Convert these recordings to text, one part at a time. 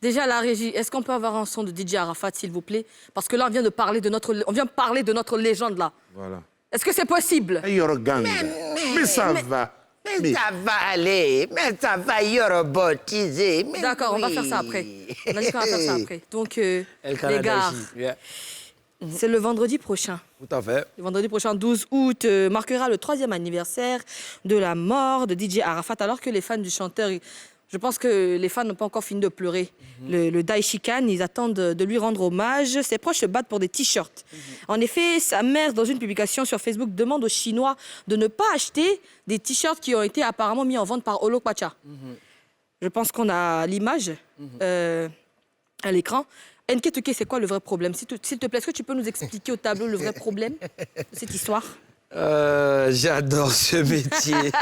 Déjà, la régie, est-ce qu'on peut avoir un son de DJ Arafat, s'il vous plaît? Parce que là, on vient de parler de notre légende, là. Voilà. Est-ce que c'est possible? Mais ça va. Mais ça va aller, mais ça va y robotiser. D'accord, on va faire ça après. On a dit qu'on va faire ça après. Donc, les gars, c'est le vendredi prochain. Tout à fait. Le vendredi prochain, 12 août, marquera le 3e anniversaire de la mort de DJ Arafat, alors que les fans du chanteur... Je pense que les fans n'ont pas encore fini de pleurer. Le Daichi Khan, ils attendent de lui rendre hommage. Ses proches se battent pour des t-shirts. En effet, sa mère, dans une publication sur Facebook, demande aux Chinois de ne pas acheter des t-shirts qui ont été apparemment mis en vente par Olo Pacha. Je pense qu'on a l'image à l'écran. Nketuke, c'est quoi le vrai problème? S'il te plaît, est-ce que tu peux nous expliquer au tableau le vrai problème de cette histoire? J'adore ce métier.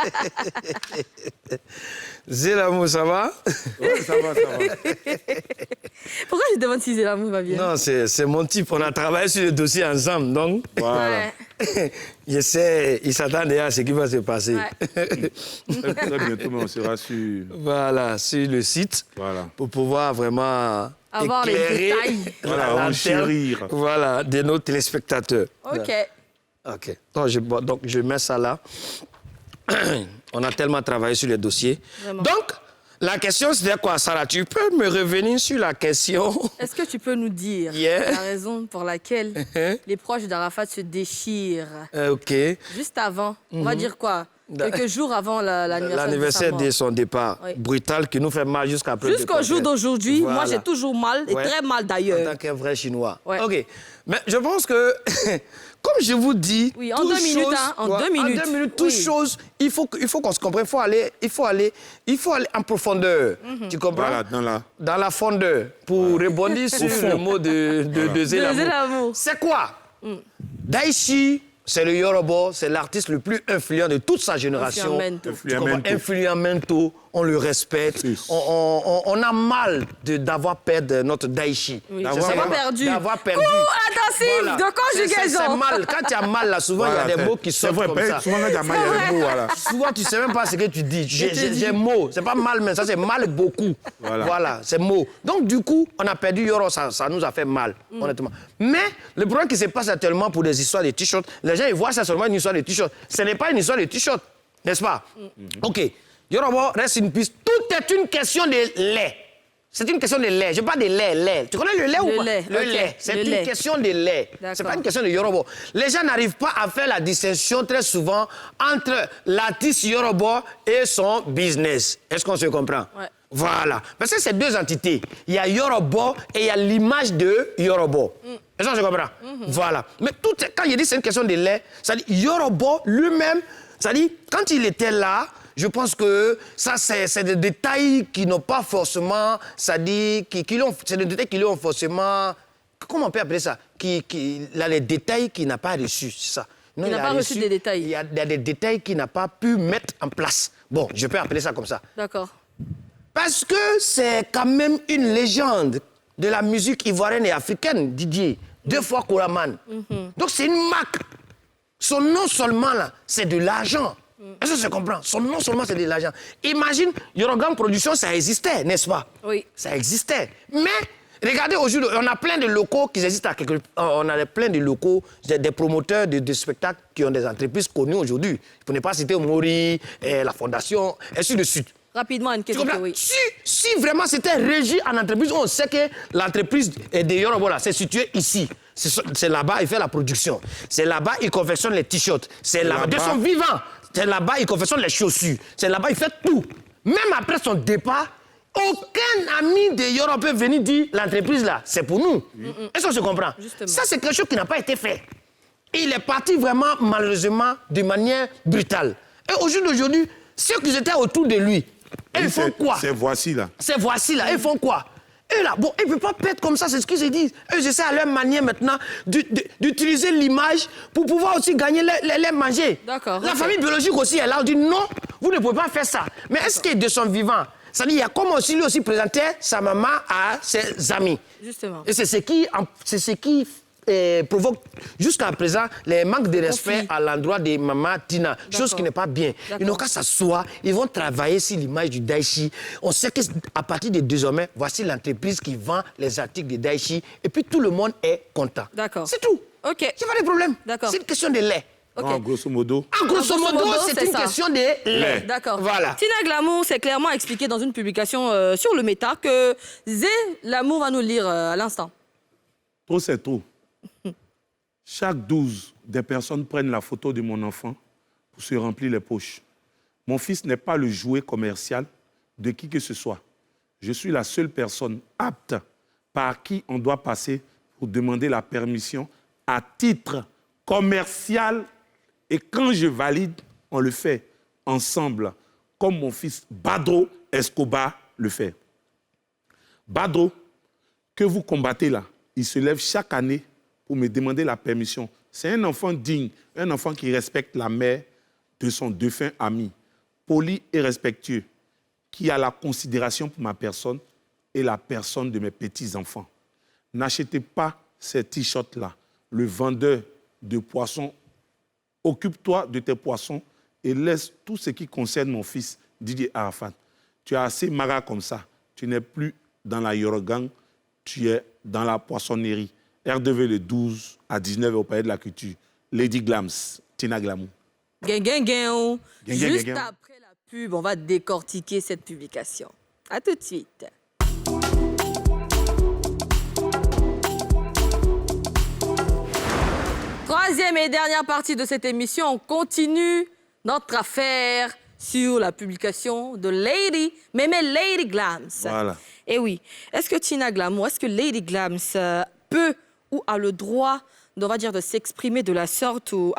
Zélamou, ça va? Oui, ça va, ça va. Pourquoi je demande si Zélamou va bien? Non, c'est mon type. On a travaillé sur le dossier ensemble, donc... Voilà. Ouais. Il s'attend déjà à ce qui va se passer. Ouais. Très bientôt, mais on sera sur... Voilà, sur le site, Voilà. pour pouvoir vraiment Avoir les éclairer détails. Voilà, la lanterne, enchérir. voilà, de nos téléspectateurs. OK. OK. Donc, je mets ça là. On a tellement travaillé sur les dossiers. Vraiment. Donc, la question, c'était quoi, Sarah? Tu peux me revenir sur la question? Est-ce que tu peux nous dire la raison pour laquelle les proches d'Arafat se déchirent OK. juste avant? On va dire quoi? Quelques jours avant L'anniversaire de son départ. Oui. Brutal, qui nous fait mal jusqu'à présent. Jusqu'au jour d'aujourd'hui, Voilà. moi j'ai toujours mal, et Ouais. très mal En d'ailleurs. tant qu'un vrai Chinois. Ouais. OK. Mais je pense que, comme je vous dis... Oui, en toute 2 minutes, hein, en 2 minutes. En 2 minutes, toute Oui. chose, il faut qu'on se comprenne. Il faut aller en profondeur. Tu comprends? Voilà, Dans la fondeur. Pour rebondir sur le mot de Zélamou. Zélamou. C'est quoi? Daichi, c'est le Yoruba, c'est l'artiste le plus influent de toute sa génération. Influamento. Tu comprends? Influamento, on le respecte. Yes. On a mal d'avoir perdu notre Daichi. Oui. D'avoir D'avoir perdu. D'avoir perdu. Attentif Voilà. de conjugaison. C'est mal. Quand tu as mal, là, souvent, il y a des mots qui sortent comme ça. Souvent, quand il y a mal, il y a des mots, voilà. Souvent, tu ne sais même pas ce que tu dis. J'ai mot. C'est pas mal, mais ça, c'est mal beaucoup. Voilà, c'est mot. Donc, du coup, on a perdu Yoro, ça nous a fait mal, honnêtement. Mais le problème qui se passe actuellement pour des histoires de t-shirts, les gens, ils voient ça seulement une histoire de t-shirt. Ce n'est pas une histoire de t-shirt, n'est-ce pas? OK. Yorobo reste une piste. Tout est une question de lait. C'est une question de lait. Je parle de lait. Tu connais le lait ou pas? Le ok. lait. C'est Le une lait. question de lait. C'est pas une question de Yorobo. Les gens n'arrivent pas à faire la distinction très souvent entre l'artiste Yorobo et son business. Est-ce qu'on se comprend? Ouais. Voilà. Parce que c'est deux entités. Il y a Yorobo et il y a l'image de Yorobo. Est-ce qu'on se comprend? Voilà. Mais quand il dit c'est une question de lait, ça dit Yorobo lui-même, ça dit quand il était là, je pense que ça, c'est des détails qui n'ont pas forcément, c'est des détails qui l'ont forcément, comment on peut appeler ça? Il a les détails qu'il n'a pas reçus, c'est ça. Non, Il n'a pas reçu des détails. Il y a des détails qu'il n'a pas pu mettre en place. Bon, je peux appeler ça comme ça. D'accord. Parce que c'est quand même une légende de la musique ivoirienne et africaine, Didier. 2 fois Koraman. Donc c'est une marque. Son nom seulement, là, c'est de l'argent. Est-ce que tu comprends? Son nom seulement, c'est de l'argent. Imagine, Yorogan Production, ça existait, n'est-ce pas? Oui. Ça existait. Mais, regardez, aujourd'hui, on a plein de locaux qui existent à quelque part. On a plein de locaux, des promoteurs de spectacles qui ont des entreprises connues aujourd'hui. Pour ne pas citer Mori, la Fondation, et ainsi de suite. Rapidement, une Tu question. comprends? Oui. Si vraiment c'était régi en entreprise, on sait que l'entreprise de Yorobo, là, c'est situé ici. C'est là-bas, il fait la production. C'est là-bas, il confectionne les t-shirts. C'est là-bas, de son vivant. C'est là-bas, il confectionne les chaussures. C'est là-bas, il fait tout. Même après son départ, aucun ami de Yorobo peut venir dire l'entreprise, là, c'est pour nous. Est-ce qu'on se comprend? Justement. Ça, c'est quelque chose qui n'a pas été fait. Il est parti vraiment, malheureusement, de manière brutale. Et aujourd'hui, ceux qui étaient autour de lui, ils font quoi? C'est voici, là. Ces voici-là, ils font quoi? Et là, bon, ils ne peuvent pas perdre comme ça, c'est ce qu'ils se disent. Eux, essaient à leur manière maintenant d'utiliser l'image pour pouvoir aussi gagner les manger. D'accord. La famille biologique aussi est là, on dit non, vous ne pouvez pas faire ça. Mais est-ce que de son vivant, ça dit, il y a comme aussi lui aussi présentait sa maman à ses amis. Justement. Et c'est ce qui provoque jusqu'à présent les manques de respect à l'endroit de Maman Tina, chose qui n'est pas bien. Ils n'ont qu'à s'asseoir, ils vont travailler sur l'image du Daichi. On sait qu'à partir de désormais, voici l'entreprise qui vend les articles de Daichi et puis tout le monde est content. D'accord. C'est tout. OK. Il n'y a pas de problème. D'accord. C'est une question de lait. OK. En grosso modo. En grosso modo, c'est une ça. question de lait. D'accord. Voilà. Tina Glamour s'est clairement expliqué dans une publication sur le Meta que Zé L'amour va nous lire à l'instant. Trop, c'est trop. Chaque 12, des personnes prennent la photo de mon enfant pour se remplir les poches. Mon fils n'est pas le jouet commercial de qui que ce soit. Je suis la seule personne apte par qui on doit passer pour demander la permission à titre commercial. Et quand je valide, on le fait ensemble, comme mon fils Badro Escobar le fait. Badro, que vous combattez là, il se lève chaque année pour me demander la permission. C'est un enfant digne, un enfant qui respecte la mère de son défunt ami, poli et respectueux, qui a la considération pour ma personne et la personne de mes petits-enfants. N'achetez pas ces t-shirts-là. Le vendeur de poissons, occupe-toi de tes poissons et laisse tout ce qui concerne mon fils, Didier Arafat. Tu as assez mara comme ça. Tu n'es plus dans la Yorogang, tu es dans la poissonnerie. RDV le 12 à 19h au Palais de la Culture. Lady Glams, Tina Glamour. Juste après la pub, on va décortiquer cette publication. À tout de suite. Troisième et dernière partie de cette émission, on continue notre affaire sur la publication de Lady, Mémé Lady Glams. Voilà. Et oui, est-ce que Tina Glamour, est-ce que Lady Glams peut ou a le droit, on va dire, de s'exprimer de la sorte ou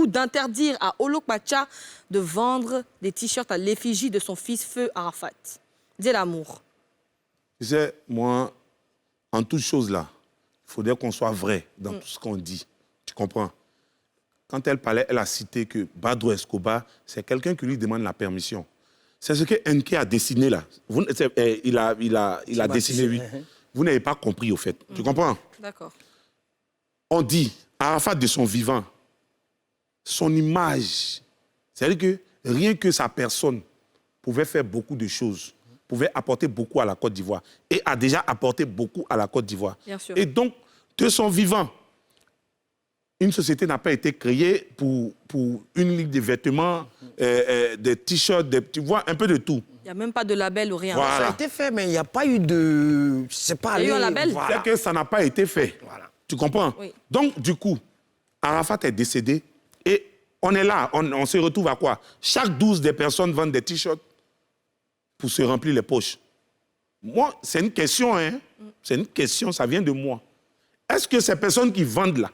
d'interdire à Olokpacha de vendre des t-shirts à l'effigie de son fils Feu Arafat? Dis l'amour. Tu sais, moi, en toute chose là, il faudrait qu'on soit vrai dans tout ce qu'on dit. Tu comprends? Quand elle parlait, elle a cité que Badro Escobar, c'est quelqu'un qui lui demande la permission. C'est ce que Enke a dessiné là. Il a dessiné, oui. Vous n'avez pas compris, au fait. Tu comprends? D'accord. On dit, Arafat de son vivant, son image, c'est-à-dire que rien que sa personne pouvait faire beaucoup de choses, pouvait apporter beaucoup à la Côte d'Ivoire et a déjà apporté beaucoup à la Côte d'Ivoire. Bien sûr. Et donc, de son vivant, une société n'a pas été créée pour une ligne de vêtements, des t-shirts, tu vois, un peu de tout. Il n'y a même pas de label ou rien. Voilà. Ça a été fait, mais il n'y a pas eu de... C'est pas Il y a eu allé- un label. C'est que ça n'a pas été fait. Voilà. Tu comprends? Oui. Donc, du coup, Arafat est décédé et on est là, on se retrouve à quoi? Chaque 12 des personnes vendent des t-shirts pour se remplir les poches. Moi, c'est une question, hein? C'est une question, ça vient de moi. Est-ce que ces personnes qui vendent là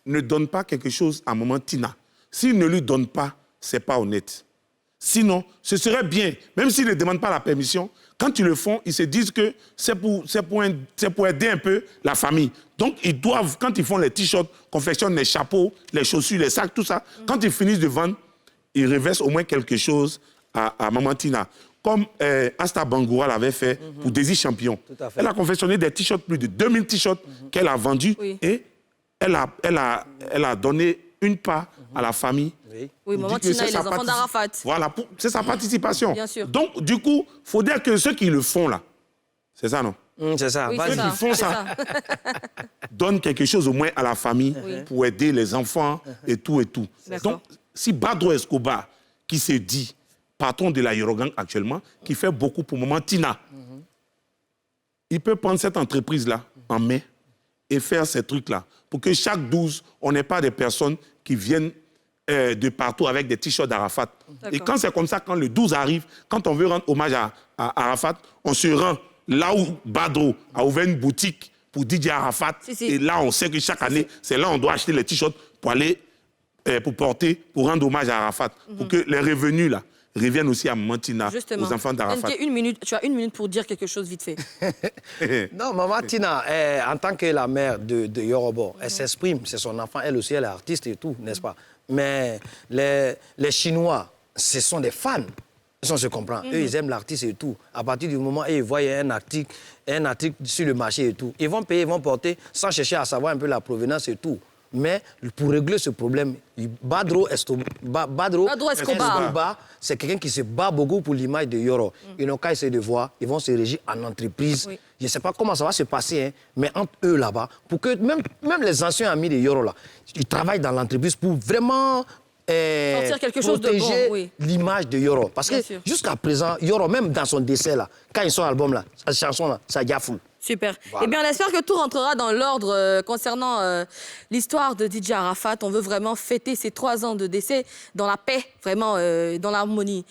ne donnent pas quelque chose à Maman Tina? S'ils ne lui donnent pas, ce n'est pas honnête. Sinon, ce serait bien, même s'ils ne demandent pas la permission, quand ils le font, ils se disent que c'est pour aider un peu la famille. Donc, ils doivent, quand ils font les t-shirts, confectionnent les chapeaux, les chaussures, les sacs, tout ça, quand ils finissent de vendre, ils reversent au moins quelque chose à Maman Tina. Comme Asta Bangoura l'avait fait pour Daisy Champion. Tout à fait. Elle a confectionné des t-shirts, plus de 2000 t-shirts qu'elle a vendus Oui. et elle a donné une part à la famille. Oui. Oui, pour Maman dire que Tina et c'est les sa enfants d'Arafat. Voilà, c'est sa participation. Bien sûr. Donc, du coup, il faut dire que ceux qui le font là, c'est ça, non? C'est ça. Oui, Vas-y. c'est ça. Ils font c'est ça. Donnent quelque chose au moins à la famille Oui. pour aider les enfants et tout et tout. D'accord. Donc, si Badro Escobar, qui se dit patron de la Yorogang actuellement, qui fait beaucoup pour Maman Tina, il peut prendre cette entreprise-là en main et faire ces trucs-là pour que chaque 12, on n'ait pas des personnes qui viennent de partout avec des t-shirts d'Arafat. Et quand c'est comme ça, quand le 12 arrive, quand on veut rendre hommage à Arafat, on se rend là où Badro a ouvert une boutique pour Didier Arafat. Si. Et là, on sait que chaque année, c'est là où on doit acheter les t-shirts pour aller, pour porter, pour rendre hommage à Arafat. Pour que les revenus, là, reviennent aussi à Maman Tina, Justement. aux enfants d'Arafat. NK, tu as une minute pour dire quelque chose vite fait. Non, Maman Tina, en tant que la mère de Yorobo, elle s'exprime, c'est son enfant, elle aussi, elle est artiste et tout, n'est-ce pas? Mais les Chinois, ce sont des fans. Est-ce qu'on se comprend? Eux, ils aiment l'artiste et tout. À partir du moment où ils voient un article sur le marché et tout, ils vont payer, ils vont porter sans chercher à savoir un peu la provenance et tout. Mais pour régler ce problème, Badro Escobar, c'est quelqu'un qui se bat beaucoup pour l'image de Yoro. Ils n'ont qu'à essayer de voir, ils vont se régir en entreprise. Oui. Je ne sais pas comment ça va se passer, hein, mais entre eux là-bas, pour que même les anciens amis de Yoro, là, ils travaillent dans l'entreprise pour vraiment sortir quelque chose de bon, oui. L'image de Yoro. Parce que jusqu'à présent, Yoro, même dans son décès, là, quand il sort l'album, là, sa chanson, là, ça a fou. Super. Voilà. Eh bien, on espère que tout rentrera dans l'ordre concernant l'histoire de DJ Arafat. On veut vraiment fêter ces 3 ans de décès dans la paix, vraiment, dans l'harmonie.